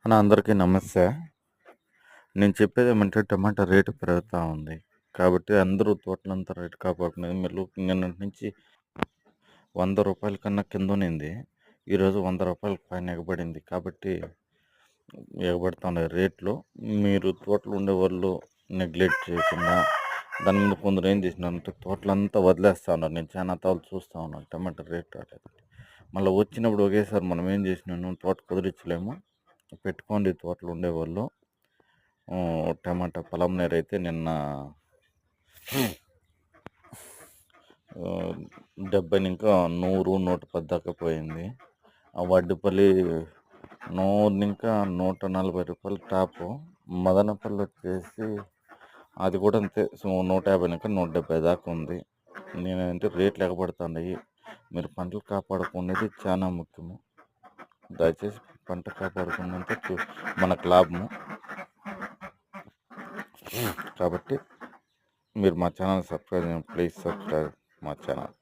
అన్న అందరికీ నమస్తే. నేను చెప్పేది ఏమంటే టమాటా రేటు పెరుగుతూ ఉంది. కాబట్టి అందరూ తోటలంతా రేటు కాపాడుకునేది మీరు నిన్నటి నుంచి రూ. 100 కన్నా కిందునింది. ఈరోజు రూ. 100 పైన ఎగబడింది. కాబట్టి ఎగబడుతున్నాయి రేట్లు. మీరు తోటలు ఉండేవాళ్ళు నెగ్లెక్ట్ చేయకుండా దాని మీద కొందరు ఏం చేసినారంటే తోటలంతా వదిలేస్తూ ఉన్నారు. నేను చాలా తాళ్ళు చూస్తూ ఉన్నాను టమాటా రేట్ రాలేదు. మళ్ళీ వచ్చినప్పుడు ఒకేసారి మనం ఏం చేసినాను తోట కుదిరించలేము, పెట్టుకోండి తోటలు ఉండేవాళ్ళు. టమాటా పొలంనేరు అయితే నిన్న 70 ఇంకా 100, 110 దాకా పోయింది. ఆ వడ్డిపల్లి 100 ఇంకా 140 రూపాయలు టాపు. మదనపల్లి వచ్చేసి అది కూడా అంతే 150 ఇంకా 170 దాకా ఉంది. నేనంటే రేట్లు ఎగబడుతున్నాయి. మీరు పంటలు కాపాడుకునేది చాలా ముఖ్యము. దయచేసి పంట కాపాడుకున్నంత మనకు లాభము. కాబట్టి మీరు మా ఛానల్ సబ్స్క్రైబ్ చేయండి. ప్లీజ్ సబ్స్క్రైబ్ మా ఛానల్.